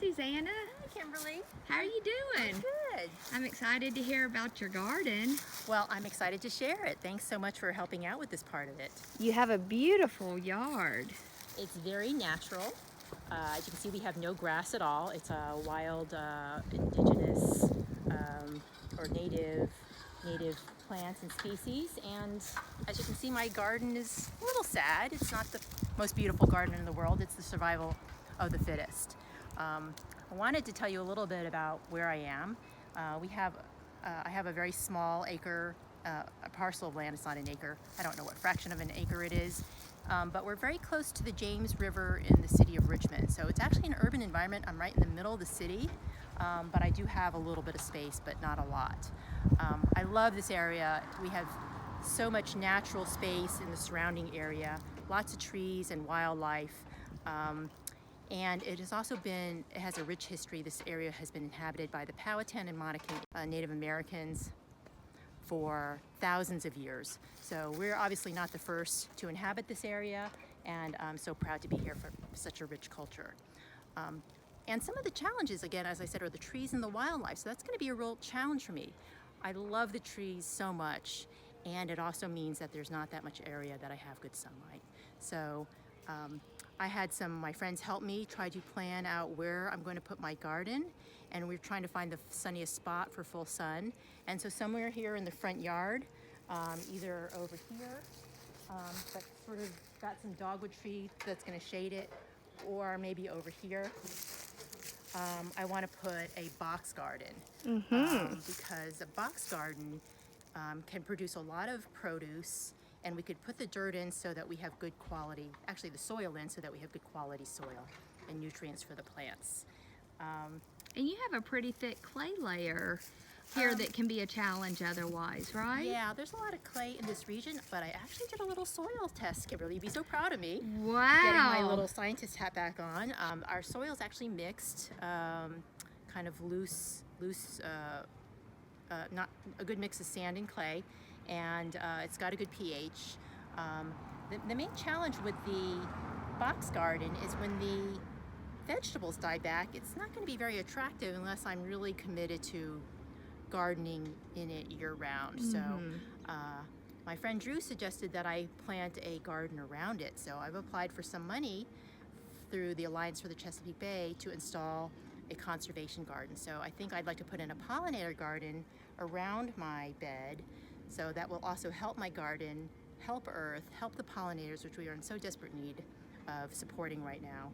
Susanna. Hi, Kimberly. How are you doing? Good. I'm excited to hear about your garden. Well, I'm excited to share it. Thanks so much for helping out with this part of it. You have a beautiful yard. It's very natural. As you can see, we have no grass at all. It's a wild, indigenous, or native plants and species. And as you can see, my garden is a little sad. It's not the most beautiful garden in the world. It's the survival of the fittest. I wanted to tell you a little bit about where I am. I have a very small acre, a parcel of land. It's not an acre. I don't know what fraction of an acre it is. But we're very close to the James River in the city of Richmond. So it's actually an urban environment. I'm right in the middle of the city, but I do have a little bit of space, but not a lot. I love this area. We have so much natural space in the surrounding area, lots of trees and wildlife. And it has a rich history. This area has been inhabited by the Powhatan and Monacan Native Americans for thousands of years. So we're obviously not the first to inhabit this area, and I'm so proud to be here for such a rich culture. And some of the challenges, again, as I said, are the trees and the wildlife. So that's going to be a real challenge for me. I love the trees so much, and it also means that there's not that much area that I have good sunlight. So I had some of my friends help me try to plan out where I'm going to put my garden, and we're trying to find the sunniest spot for full sun. And so somewhere here in the front yard, either over here, but sort of got some dogwood tree that's going to shade it, or maybe over here. I want to put a box garden because a box garden can produce a lot of produce, and we could put the dirt in so that we have good quality, actually the soil in so that we have good quality soil and nutrients for the plants. And you have a pretty thick clay layer here that can be a challenge otherwise, right? Yeah, there's a lot of clay in this region, but I actually did a little soil test, Kimberly. You'd be so proud of me. Wow. Getting my little scientist hat back on. Our soil's actually mixed, kind of loose, not a good mix of sand and clay, and it's got a good pH. The main challenge with the box garden is when the vegetables die back, it's not going to be very attractive unless I'm really committed to gardening in it year-round. So my friend Drew suggested that I plant a garden around it. So I've applied for some money through the Alliance for the Chesapeake Bay to install a conservation garden. So I think I'd like to put in a pollinator garden around my bed. So that will also help my garden, help Earth, help the pollinators, which we are in so desperate need of supporting right now,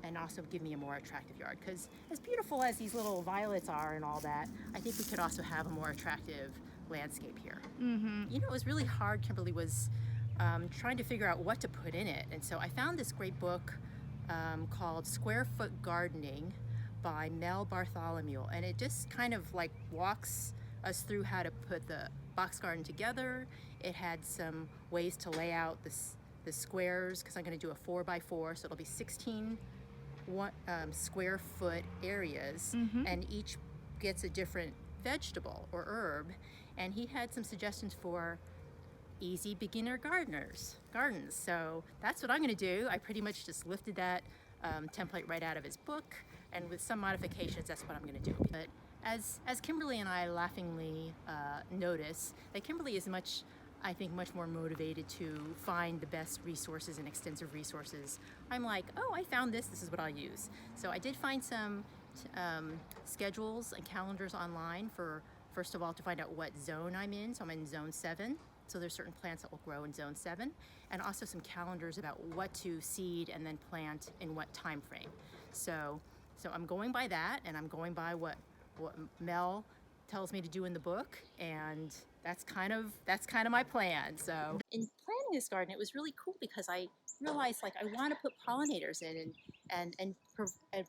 and also give me a more attractive yard. Because as beautiful as these little violets are and all that, I think we could also have a more attractive landscape here. You know, it was really hard, Kimberly, was trying to figure out what to put in it. And so I found this great book called Square Foot Gardening by Mel Bartholomew, and it just kind of like walks us through how to put the box garden together. It had some ways to lay out the squares, because I'm going to do a 4x4, so it'll be 16 square foot areas, and each gets a different vegetable or herb. And he had some suggestions for easy beginner gardens. So that's what I'm going to do. I pretty much just lifted that template right out of his book, and with some modifications, that's what I'm going to do. But as Kimberly and I laughingly notice, that Kimberly is much more motivated to find the best resources and extensive resources. I'm like, oh, I found this is what I'll use. So I did find some schedules and calendars online for, first of all, to find out what zone I'm in. So I'm in zone 7. So there's certain plants that will grow in zone 7, and also some calendars about what to seed and then plant in what time frame. So I'm going by that, and I'm going by what Mel tells me to do in the book, and that's kind of my plan. So in planting this garden, it was really cool because I realized, like, I want to put pollinators in and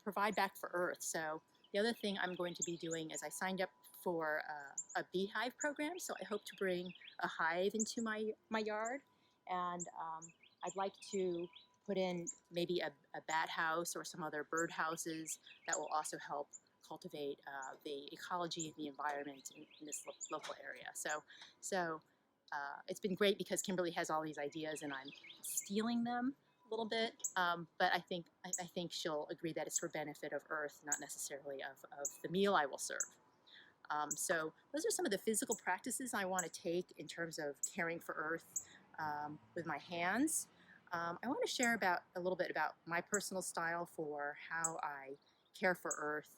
provide back for Earth. So the other thing I'm going to be doing is I signed up for a beehive program. So I hope to bring a hive into my yard, and I'd like to put in maybe a bat house or some other bird houses that will also help cultivate the ecology and the environment in this local area. So it's been great because Kimberly has all these ideas and I'm stealing them little bit, but I think she'll agree that it's for benefit of Earth, not necessarily of the meal I will serve. So those are some of the physical practices I want to take in terms of caring for Earth with my hands. I want to share a little bit about my personal style for how I care for Earth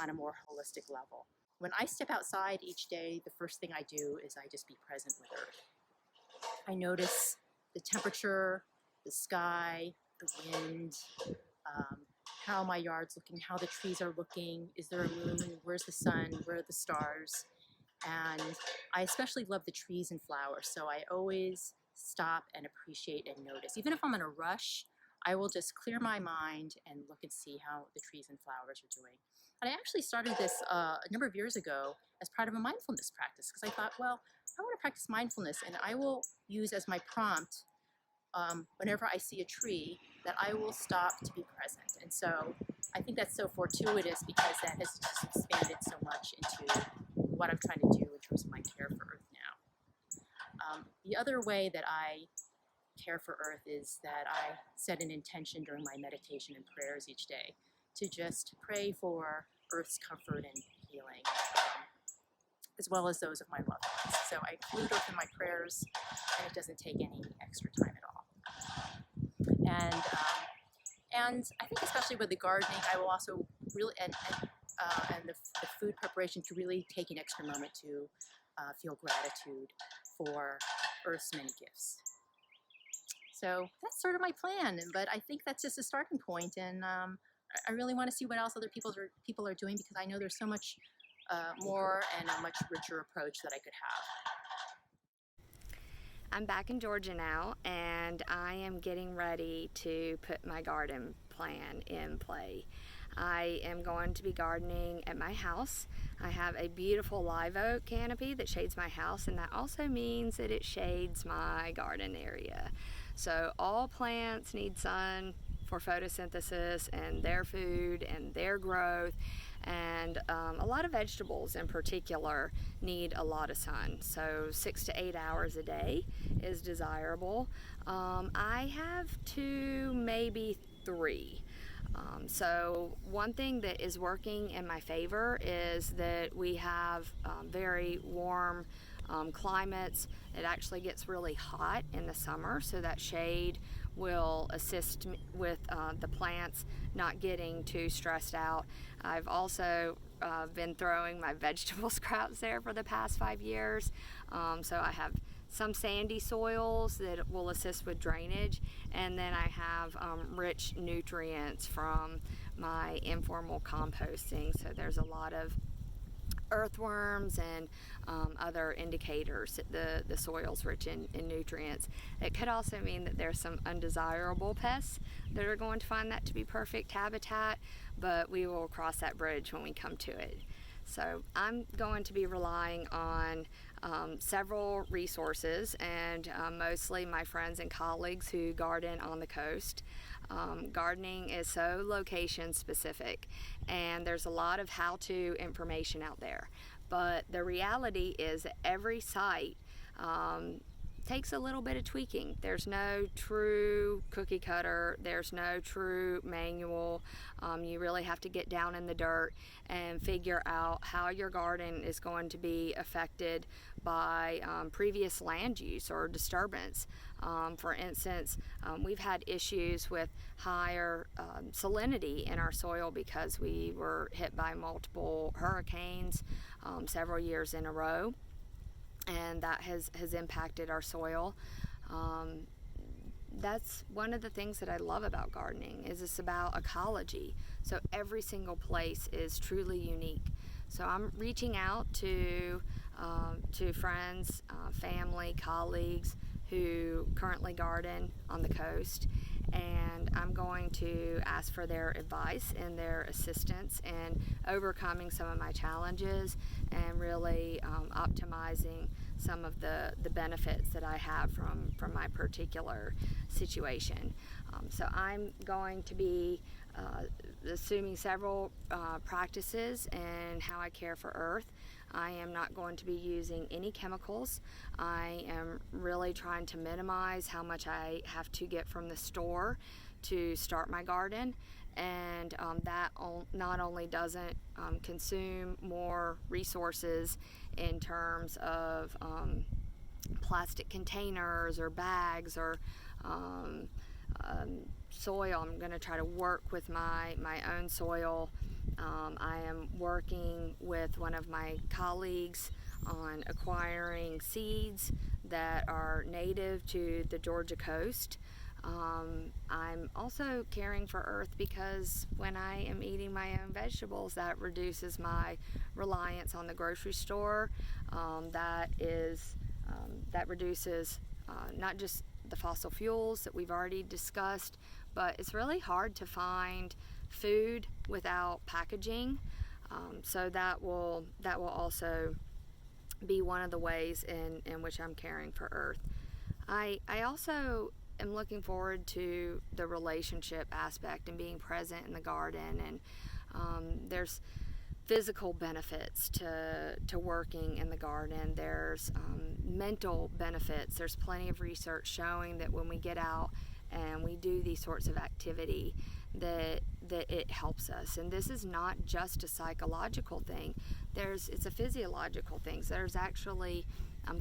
on a more holistic level. When I step outside each day, the first thing I do is I just be present with Earth. I notice the temperature, the sky, the wind, um, how my yard's looking, how the trees are looking, is there a moon, where's the sun, where are the stars, and I especially love the trees and flowers, so I always stop and appreciate and notice. Even if I'm in a rush, I will just clear my mind and look and see how the trees and flowers are doing. And I actually started this a number of years ago as part of a mindfulness practice because I thought, well, I want to practice mindfulness, and I will use as my prompt whenever I see a tree that I will stop to be present. And so I think that's so fortuitous because that has just expanded so much into what I'm trying to do in terms of my care for Earth now. The other way that I care for Earth is that I set an intention during my meditation and prayers each day to just pray for Earth's comfort and healing, as well as those of my loved ones. So I include Earth in my prayers, and it doesn't take any extra time at all. And I think especially with the gardening, I will also really, and the food preparation, to really take an extra moment to feel gratitude for Earth's many gifts. So that's sort of my plan, but I think that's just a starting point, and I really want to see what else other people are doing, because I know there's so much more and a much richer approach that I could have. I'm back in Georgia now, and I am getting ready to put my garden plan in play. I am going to be gardening at my house. I have a beautiful live oak canopy that shades my house, and that also means that it shades my garden area. So all plants need sun for photosynthesis and their food and their growth, and a lot of vegetables in particular need a lot of sun, so 6 to 8 hours a day is desirable. I have 2, maybe 3. So one thing that is working in my favor is that we have very warm climates. It actually gets really hot in the summer, so that shade will assist with the plants not getting too stressed out. I've also been throwing my vegetable scraps there for the past 5 years, so I have some sandy soils that will assist with drainage, and then I have rich nutrients from my informal composting, so there's a lot of earthworms and other indicators that the soil's rich in nutrients. It could also mean that there's some undesirable pests that are going to find that to be perfect habitat, but we will cross that bridge when we come to it. So I'm going to be relying on several resources, and mostly my friends and colleagues who garden on the coast. Gardening is so location specific, and there's a lot of how-to information out there. But the reality is that every site takes a little bit of tweaking. There's no true cookie cutter, there's no true manual. You really have to get down in the dirt and figure out how your garden is going to be affected by previous land use or disturbance. For instance, we've had issues with higher salinity in our soil because we were hit by multiple hurricanes several years in a row, and that has impacted our soil. That's one of the things that I love about gardening, is it's about ecology. So every single place is truly unique. So I'm reaching out to friends, family, colleagues who currently garden on the coast, and I'm going to ask for their advice and their assistance in overcoming some of my challenges and really optimizing some of the benefits that I have from my particular situation. So I'm going to be assuming several practices in how I care for Earth. I am not going to be using any chemicals. I am really trying to minimize how much I have to get from the store to start my garden, and that not only doesn't consume more resources in terms of plastic containers or bags or um, soil. I'm going to try to work with my own soil. I am working with one of my colleagues on acquiring seeds that are native to the Georgia coast. I'm also caring for earth because when I am eating my own vegetables, that reduces my reliance on the grocery store. That reduces not just the fossil fuels that we've already discussed, but it's really hard to find food without packaging. So that will also be one of the ways in which I'm caring for earth. I also am looking forward to the relationship aspect and being present in the garden, and there's physical benefits to working in the garden. There's mental benefits. There's plenty of research showing that when we get out and we do these sorts of activity, that it helps us. And this is not just a psychological thing. It's a physiological thing. So there's actually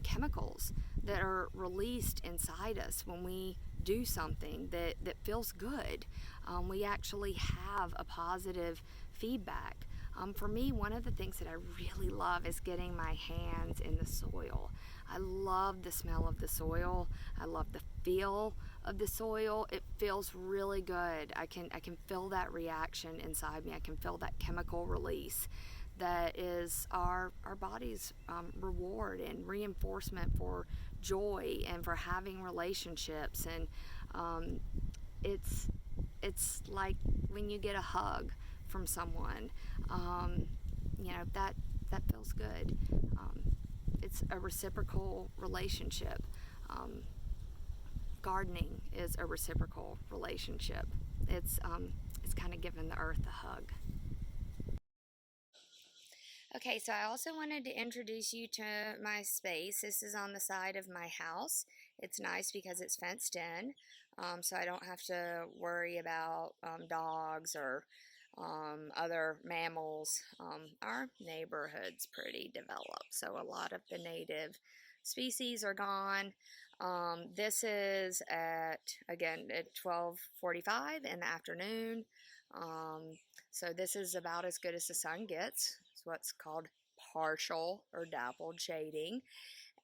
chemicals that are released inside us when we do something that feels good. We actually have a positive feedback. For me, one of the things that I really love is getting my hands in the soil. I love the smell of the soil. I love the feel of the soil. It feels really good. I can feel that reaction inside me. I can feel that chemical release that is our body's reward and reinforcement for joy and for having relationships. And it's like when you get a hug from someone, that feels good. It's a reciprocal relationship. Gardening is a reciprocal relationship. It's kind of giving the earth a hug. Okay, so I also wanted to introduce you to my space. This is on the side of my house. It's nice because it's fenced in, so I don't have to worry about dogs or other mammals. Our neighborhood's pretty developed, so a lot of the native species are gone. This is again at 12:45 in the afternoon. So this is about as good as the sun gets. It's what's called partial or dappled shading.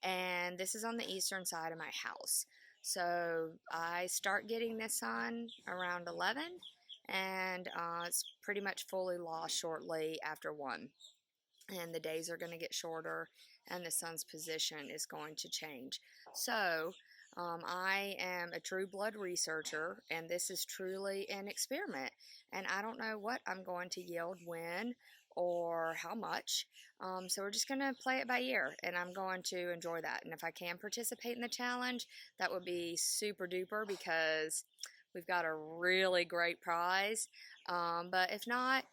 And this is on the eastern side of my house. So I start getting the sun around 11, and it's pretty much fully lost shortly after 1. And the days are going to get shorter, and the sun's position is going to change. So I am a true blood researcher, and this is truly an experiment. And I don't know what I'm going to yield when or how much. So we're just going to play it by ear, and I'm going to enjoy that. And if I can participate in the challenge, that would be super duper because we've got a really great prize. But if not,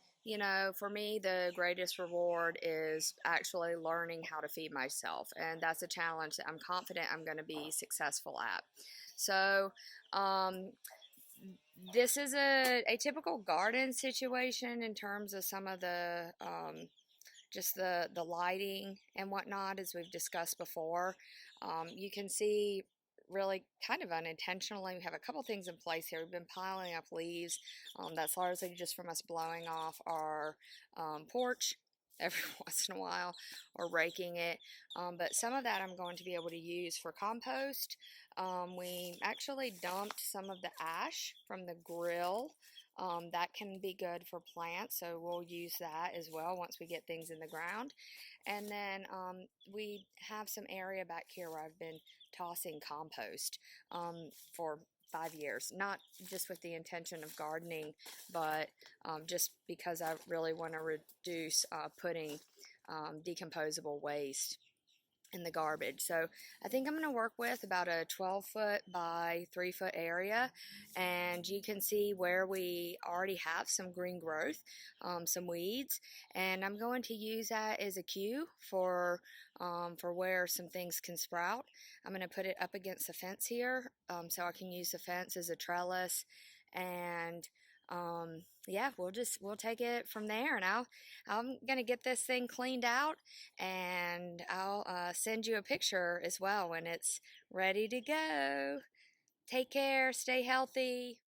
for me, the greatest reward is actually learning how to feed myself. And that's a challenge that I'm confident I'm going to be successful at. So, this is a typical garden situation in terms of some of the just the lighting and whatnot, as we've discussed before. You can see really kind of unintentionally we have a couple things in place here. We've been piling up leaves. That's largely just from us blowing off our porch every once in a while or raking it, but some of that I'm going to be able to use for compost. We actually dumped some of the ash from the grill. That can be good for plants, so we'll use that as well once we get things in the ground. And then we have some area back here where I've been tossing compost for 5 years, not just with the intention of gardening, but just because I really want to reduce putting decomposable waste in the garbage. So I think I'm going to work with about a 12-foot by 3-foot area, and you can see where we already have some green growth, some weeds, and I'm going to use that as a cue for where some things can sprout. I'm going to put it up against the fence here, so I can use the fence as a trellis, and yeah, we'll take it from there, and I'm gonna get this thing cleaned out, and I'll send you a picture as well when it's ready to go. Take care, stay healthy.